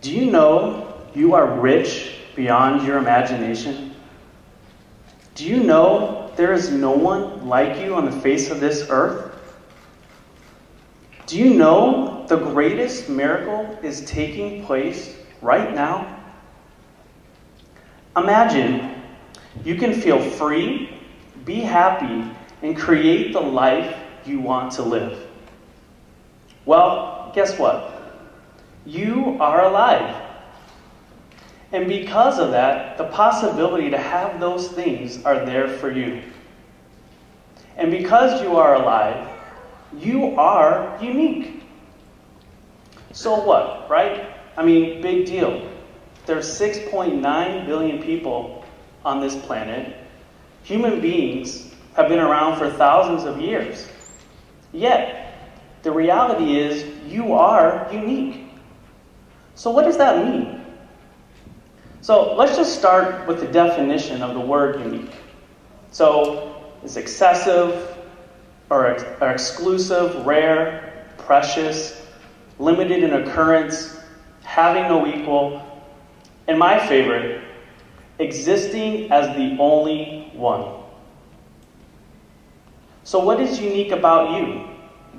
Do you know you are rich beyond your imagination? Do you know there is no one like you on the face of this earth? Do you know the greatest miracle is taking place right now? Imagine you can feel free, be happy, and create the life you want to live. Well, guess what? You are alive. And because of that, the possibility to have those things are there for you. And because you are alive, you are unique. So what, right? I mean, big deal. There's 6.9 billion people on this planet. Human beings have been around for thousands of years. Yet, the reality is you are unique. So what does that mean? So let's just start with the definition of the word unique. So it's excessive, or exclusive, rare, precious, limited in occurrence, having no equal, and my favorite, existing as the only one. So what is unique about you?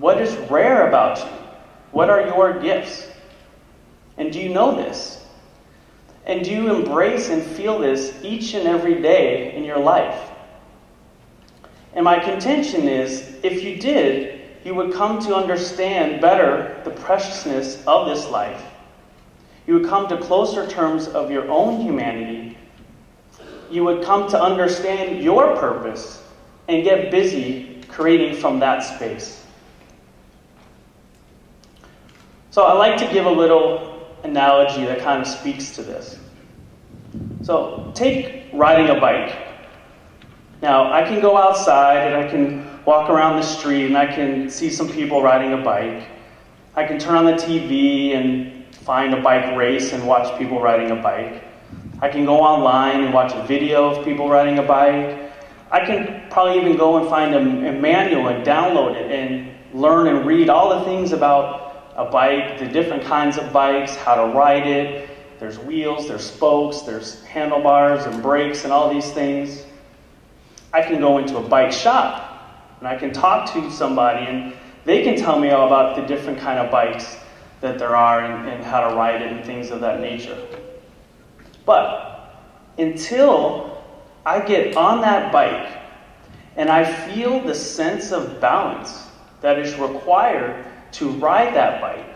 What is rare about you? What are your gifts? And do you know this? And do you embrace and feel this each and every day in your life? And my contention is, if you did, you would come to understand better the preciousness of this life. You would come to closer terms of your own humanity. You would come to understand your purpose and get busy creating from that space. So I like to give a little analogy that kind of speaks to this. So take riding a bike. Now, I can go outside and I can walk around the street and I can see some people riding a bike. I can turn on the TV and find a bike race and watch people riding a bike. I can go online and watch a video of people riding a bike. I can probably even go and find a manual and download it and learn and read all the things about a bike, the different kinds of bikes, how to ride it. There's wheels, there's spokes, there's handlebars and brakes and all these things. I can go into a bike shop and I can talk to somebody and they can tell me all about the different kind of bikes that there are and how to ride it and things of that nature. But until I get on that bike and I feel the sense of balance that is required to ride that bike,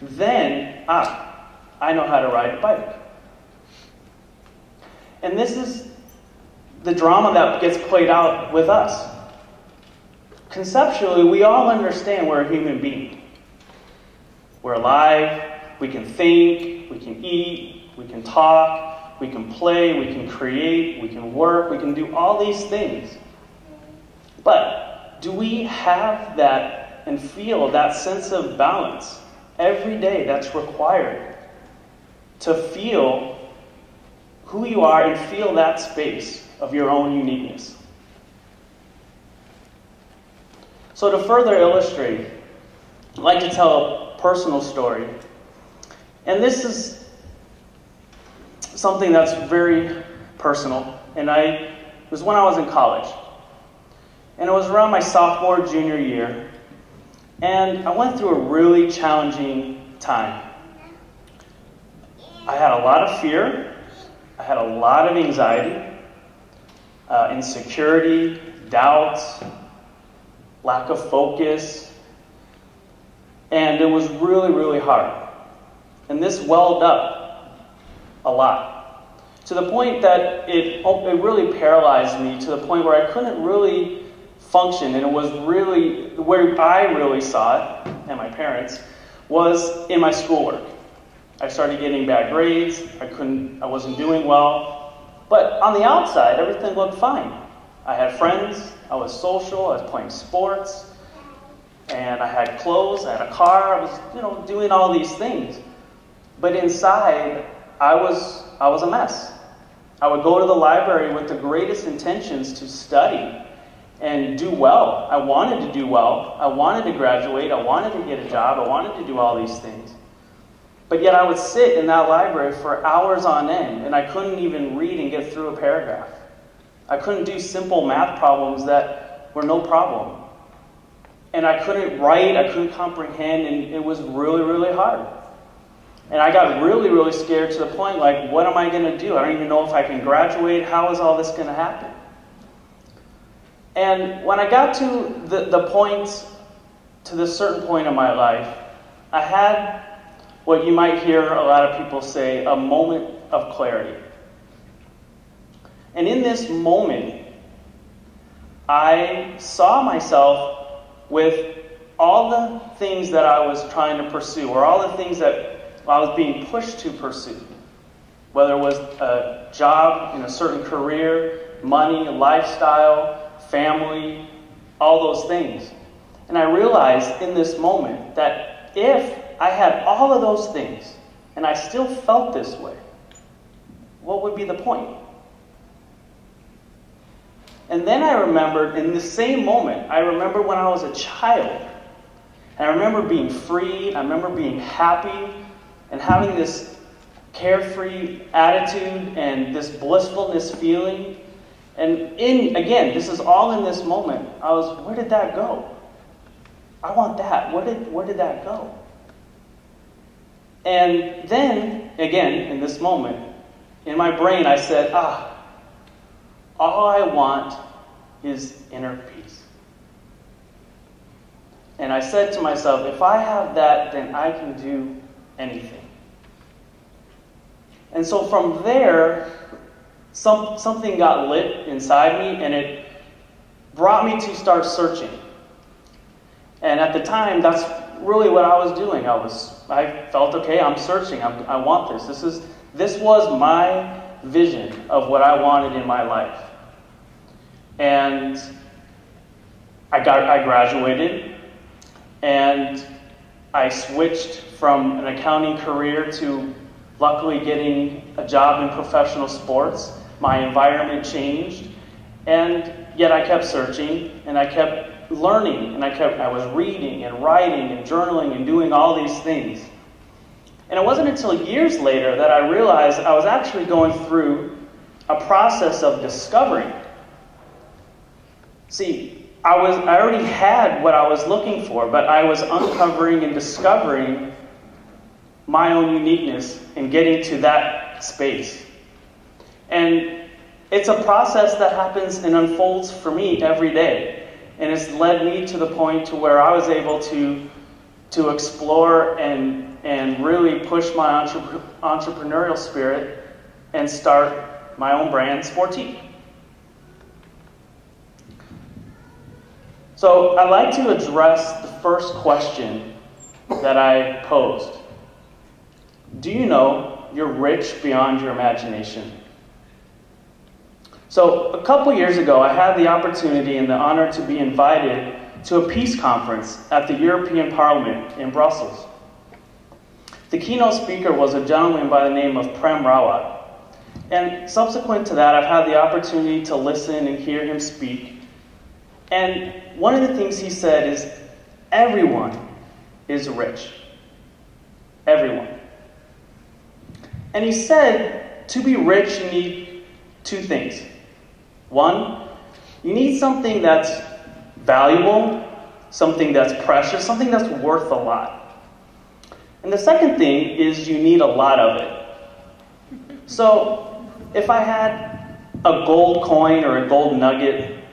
then I know how to ride a bike. And this is the drama that gets played out with us. Conceptually, we all understand we're a human being. We're alive, we can think, we can eat, we can talk, we can play, we can create, we can work, we can do all these things. But do we have that and feel that sense of balance every day that's required to feel who you are and feel that space of your own uniqueness? So to further illustrate, I'd like to tell a personal story. And this is something that's very personal. And it was when I was in college. And it was around my sophomore, junior year. And I went through a really challenging time. I had a lot of fear. I had a lot of anxiety, insecurity, doubts, lack of focus. And it was really, really hard. And this welled up a lot. To the point that it really paralyzed me, to the point where I couldn't really function. And it was really, where I really saw it, and my parents, was in my schoolwork. I started getting bad grades. I wasn't doing well. But on the outside, everything looked fine. I had friends. I was social. I was playing sports. And I had clothes. I had a car. I was, doing all these things. But inside, I was a mess. I would go to the library with the greatest intentions to study and do well. I wanted to do well. I wanted to graduate. I wanted to get a job. I wanted to do all these things. But yet I would sit in that library for hours on end, and I couldn't even read and get through a paragraph. I couldn't do simple math problems that were no problem. And I couldn't write, I couldn't comprehend, and it was really, really hard. And I got really, really scared to the point, like, what am I going to do? I don't even know if I can graduate. How is all this going to happen? And when I got to this certain point in my life, I had what you might hear a lot of people say, a moment of clarity. And in this moment, I saw myself with all the things that I was trying to pursue, or all the things that I was being pushed to pursue. Whether it was a job in a certain career, money, lifestyle, family, all those things. And I realized in this moment that if I had all of those things, and I still felt this way, what would be the point? And then I remembered, in the same moment, I remember when I was a child. And I remember being free, I remember being happy, and having this carefree attitude and this blissfulness feeling. And again, this is all in this moment. I was, where did that go? I want that. Where did that go? And then, again, in this moment, in my brain, I said, all I want is inner peace. And I said to myself, if I have that, then I can do anything. And so from there, something got lit inside me, and it brought me to start searching. And at the time, that's really what I was doing. I felt, okay, I'm searching. I want this. This was my vision of what I wanted in my life. And I graduated, and I switched from an accounting career to luckily getting a job in professional sports. My environment changed, and yet I kept searching, and I kept learning, and I was reading and writing and journaling and doing all these things. And it wasn't until years later that I realized I was actually going through a process of discovering. See, I already had what I was looking for, but I was uncovering and discovering my own uniqueness and getting to that space. And it's a process that happens and unfolds for me every day. And it's led me to the point to where I was able to explore and really push my entrepreneurial spirit and start my own brand, Sportiqe. So I'd like to address the first question that I posed. Do you know you're rich beyond your imagination? So a couple years ago, I had the opportunity and the honor to be invited to a peace conference at the European Parliament in Brussels. The keynote speaker was a gentleman by the name of Prem Rawat. And subsequent to that, I've had the opportunity to listen and hear him speak. And one of the things he said is, everyone is rich. Everyone. And he said, to be rich, you need two things. One, you need something that's valuable, something that's precious, something that's worth a lot. And the second thing is you need a lot of it. So, if I had a gold coin or a gold nugget,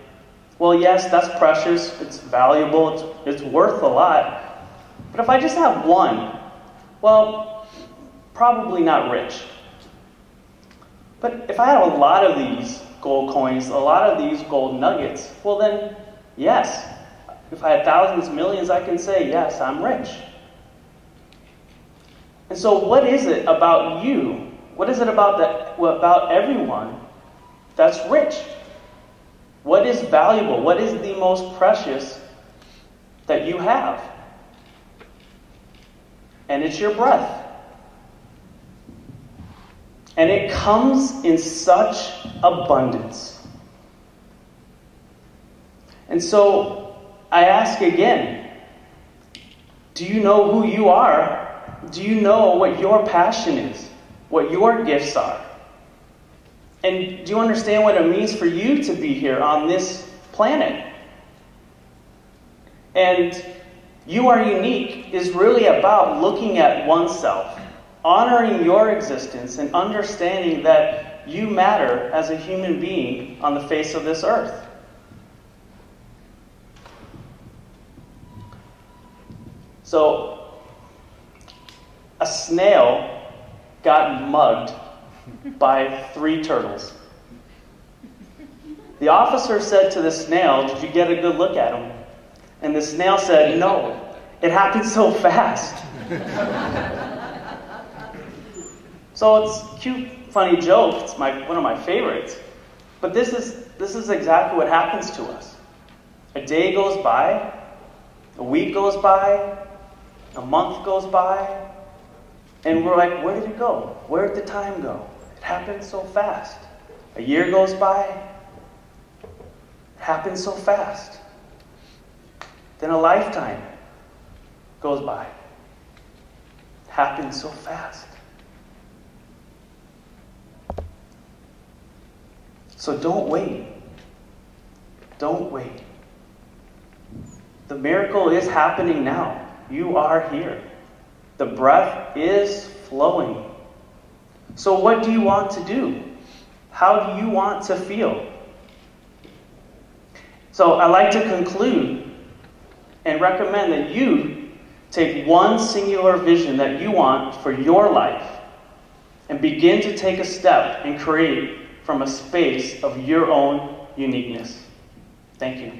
well, yes, that's precious, it's valuable, it's worth a lot. But if I just have one, well, probably not rich. But if I had a lot of these gold coins, a lot of these gold nuggets, well then, yes. If I had thousands, millions, I can say, yes, I'm rich. And so what is it about you? What is it about everyone that's rich? What is valuable? What is the most precious that you have? And it's your breath. And it comes in such abundance. And so I ask again, do you know who you are Do you know what your passion is? What your gifts are? And do you understand what it means for you to be here on this planet? And you are unique is really about looking at oneself, honoring your existence, and understanding that you matter as a human being on the face of this earth. So, a snail got mugged by 3 turtles. The officer said to the snail, "Did you get a good look at him?" And the snail said, "No, it happened so fast." So it's a cute, funny joke. It's one of my favorites. But this is exactly what happens to us. A day goes by, a week goes by, a month goes by, and we're like, where did it go? Where did the time go? It happened so fast. A year goes by, it happened so fast. Then a lifetime goes by. It happened so fast. So don't wait. Don't wait. The miracle is happening now. You are here. The breath is flowing. So what do you want to do? How do you want to feel? So I like to conclude and recommend that you take one singular vision that you want for your life and begin to take a step and create from a space of your own uniqueness. Thank you.